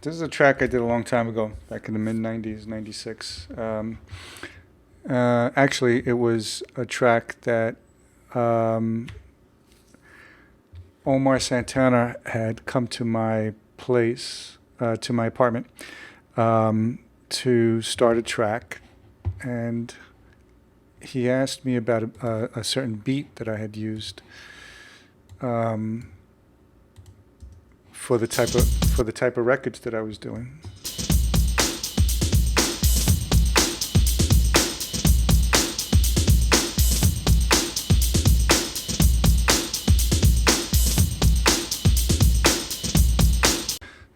This is a track I did a long time ago, back in the mid-90s, 96. Actually, it was a track that um, Omar Santana had come to my place, to my apartment, to start a track. And he asked me about a certain beat that I had used um, for the type of records that I was doing.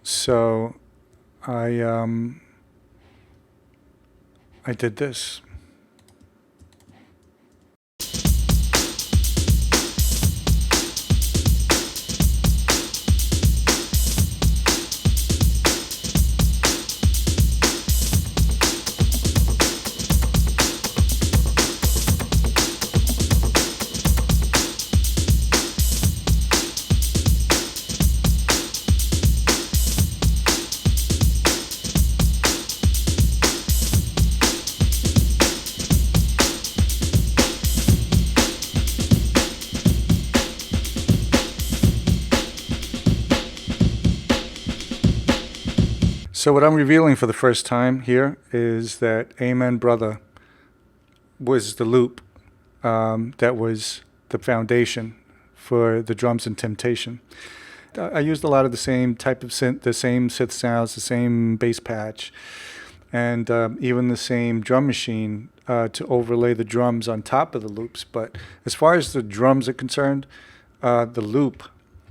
So I did this. So what I'm revealing for the first time here is that Amen Brother was the loop that was the foundation for the drums in Temptation. I used a lot of the same type of synth, the same synth sounds, the same bass patch, and even the same drum machine to overlay the drums on top of the loops. But as far as the drums are concerned, the loop,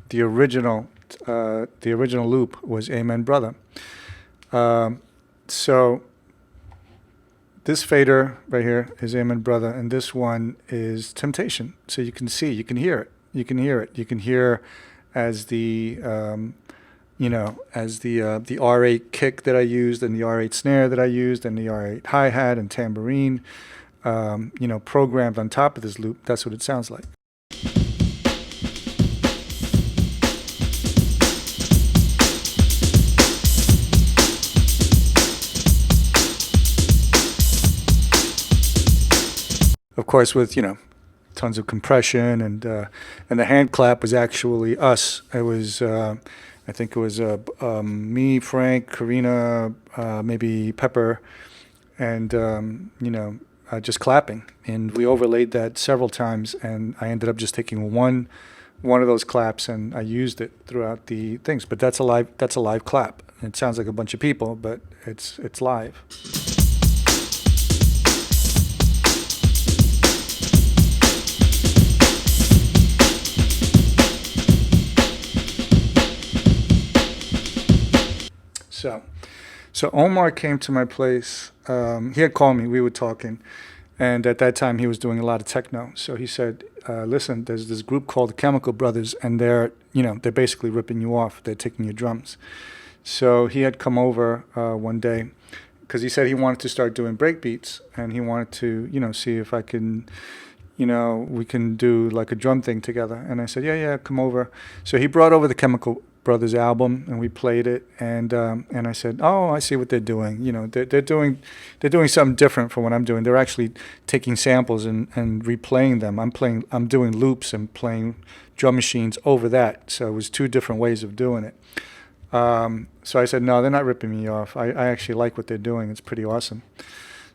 the original loop was Amen Brother. So this fader right here is Amen Brother, and this one is Temptation. So you can see, you can hear it, you can hear it, you can hear as the the R8 kick that I used, and the R8 snare that I used, and the R8 hi-hat and tambourine, programmed on top of this loop. That's what it sounds like. Of course, with tons of compression, and the hand clap was actually us. It was I think it was me, Frank, Karina, maybe Pepper, and just clapping. And we overlaid that several times, and I ended up just taking one of those claps, and I used it throughout the things. But that's a live clap. It sounds like a bunch of people, but it's live. So Omar came to my place. He had called me. We were talking, and at that time he was doing a lot of techno. So he said, "Listen, there's this group called the Chemical Brothers, and they're basically ripping you off. They're taking your drums." So he had come over one day because he said he wanted to start doing break beats, and he wanted to see if I can. We can do like a drum thing together. And I said, yeah, come over. So he brought over the Chemical Brothers album, and we played it, and I said, oh, I see what they're doing. They're doing something different from what I'm doing. They're actually taking samples and replaying them. I'm doing loops and playing drum machines over that. So it was two different ways of doing it. So I said, no, they're not ripping me off. I actually like what they're doing. It's pretty awesome.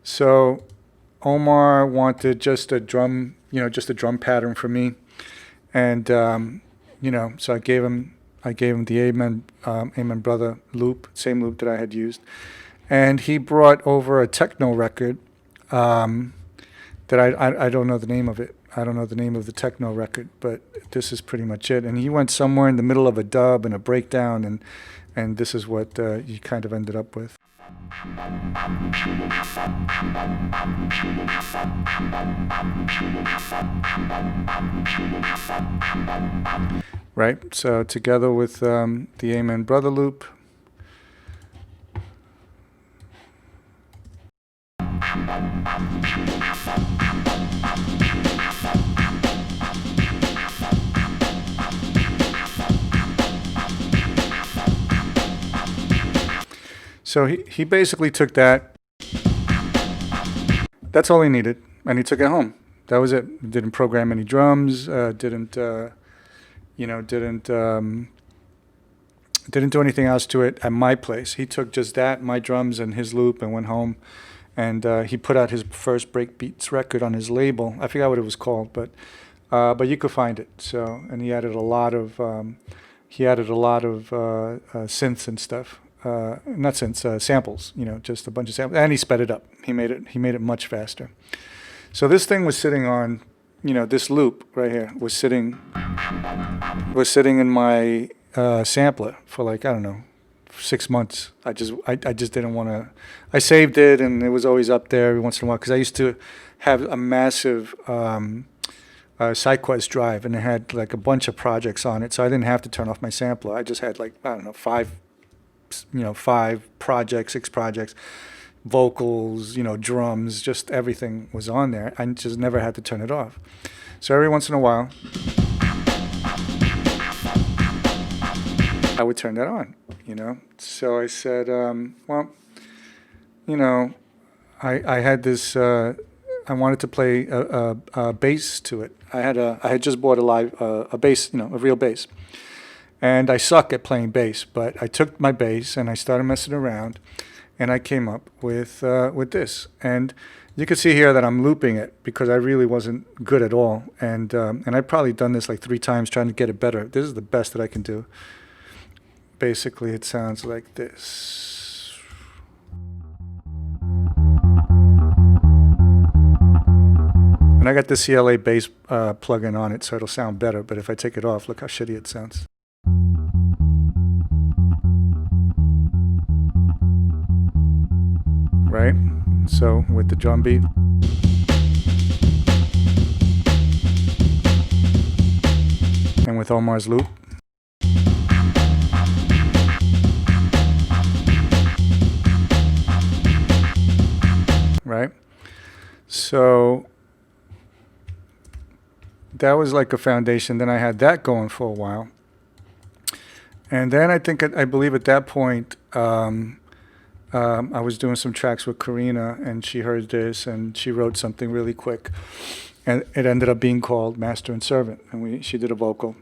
So Omar wanted just a drum pattern for me, and so I gave him the Amen Brother loop, same loop that I had used, and he brought over a techno record that I don't know the name of it. I don't know the name of the techno record, but this is pretty much it. And he went somewhere in the middle of a dub and a breakdown, and this is what he kind of ended up with. Right, so together with the Amen Brother loop. So he basically took that. That's all he needed, and he took it home. That was it. He didn't program any drums. Didn't do anything else to it at my place. He took just that, my drums and his loop, and went home. And he put out his first breakbeats record on his label. I forgot what it was called, but you could find it. So, and he added a lot of synths and stuff. Not synths, samples. Just a bunch of samples, and he sped it up. He made it much faster. So this thing was sitting on, this loop right here was sitting in my sampler for like, I don't know, 6 months. I just didn't want to. I saved it, and it was always up there every once in a while because I used to have a massive SideQuest drive, and it had like a bunch of projects on it, so I didn't have to turn off my sampler. I just had like, I don't know, 5 projects, 6 projects, vocals, drums, just everything was on there. I just never had to turn it off. So every once in a while, I would turn that on, So I said, I had this, I wanted to play a bass to it. I had just bought a bass, a real bass. And I suck at playing bass, but I took my bass and I started messing around, and I came up with this. And you can see here that I'm looping it because I really wasn't good at all. And I've probably done this like 3 times trying to get it better. This is the best that I can do. Basically, it sounds like this. And I got the CLA bass plugin on it, so it'll sound better. But if I take it off, look how shitty it sounds. Right? So with the drum beat. And with Omar's loop. Right? So that was like a foundation. Then I had that going for a while. And then I believe at that point, I was doing some tracks with Karina, and she heard this, and she wrote something really quick. And it ended up being called Master and Servant, and she did a vocal.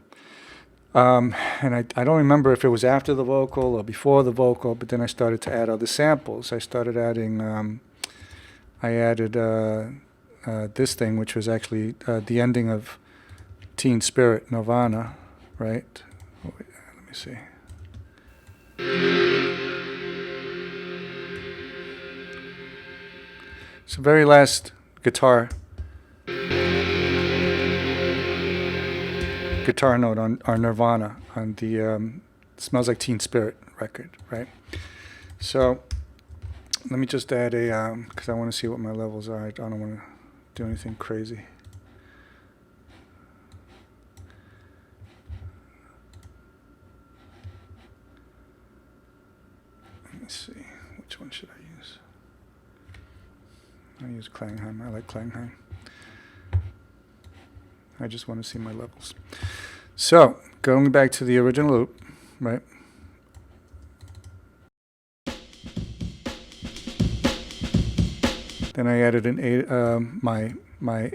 And I don't remember if it was after the vocal or before the vocal, but then I started to add other samples. I started adding... I added this thing, which was actually the ending of Teen Spirit, Nirvana, right? Oh, wait, let me see. It's the very last guitar note on Nirvana, on the Smells Like Teen Spirit record, right? So... let me just add because I want to see what my levels are. I don't want to do anything crazy. Let me see. Which one should I use? I use Klangheim. I like Klangheim. I just want to see my levels. So, going back to the original loop, right? Then I added my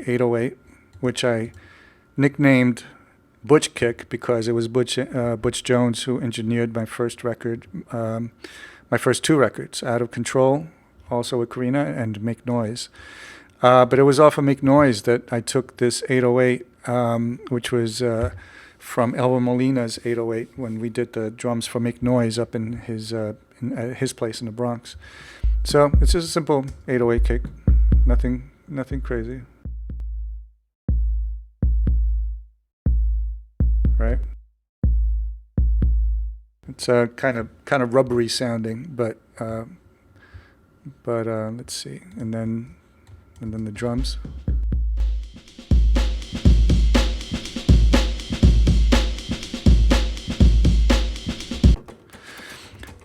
808, which I nicknamed Butch Kick because it was Butch Jones who engineered my first record, my first 2 records, Out of Control, also with Karina, and Make Noise. But it was off of Make Noise that I took this 808, which was from Elva Molina's 808 when we did the drums for Make Noise up in his place in the Bronx. So it's just a simple 808 kick, nothing crazy, right? It's kind of rubbery sounding, but let's see, and then the drums.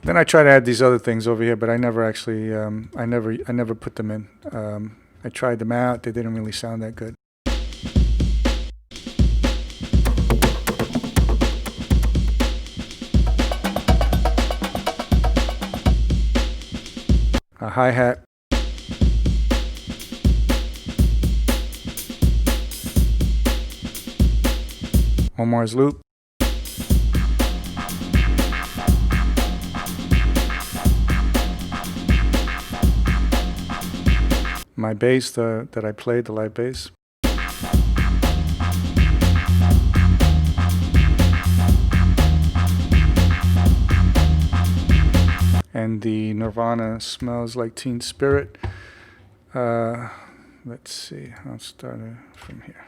Then I try to add these other things over here, but I never actually, I never put them in. I tried them out; they didn't really sound that good. a hi-hat, Omar's loop, my bass that I played, the live bass, and the Nirvana Smells Like Teen Spirit. Let's see, I'll start it from here.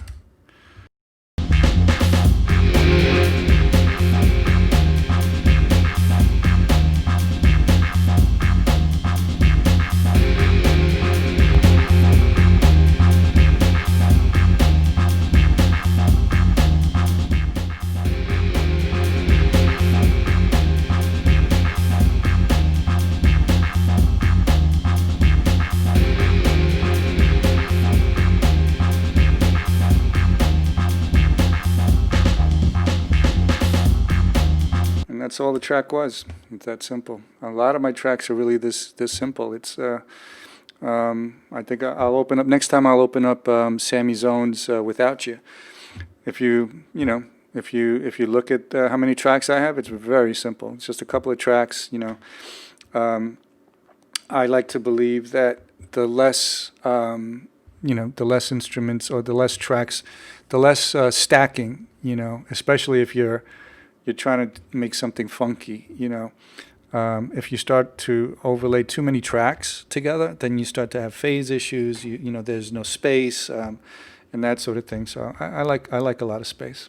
That's all the track was. It's that simple. A lot of my tracks are really this simple. It's I think I'll open up next time. I'll open up Sammy Zone's "Without You." If you look at how many tracks I have, it's very simple. It's just a couple of tracks. I like to believe that the less the less instruments or the less tracks, the less stacking. Especially if you're trying to make something funky, if you start to overlay too many tracks together, then you start to have phase issues. There's no space, and that sort of thing. So I like a lot of space,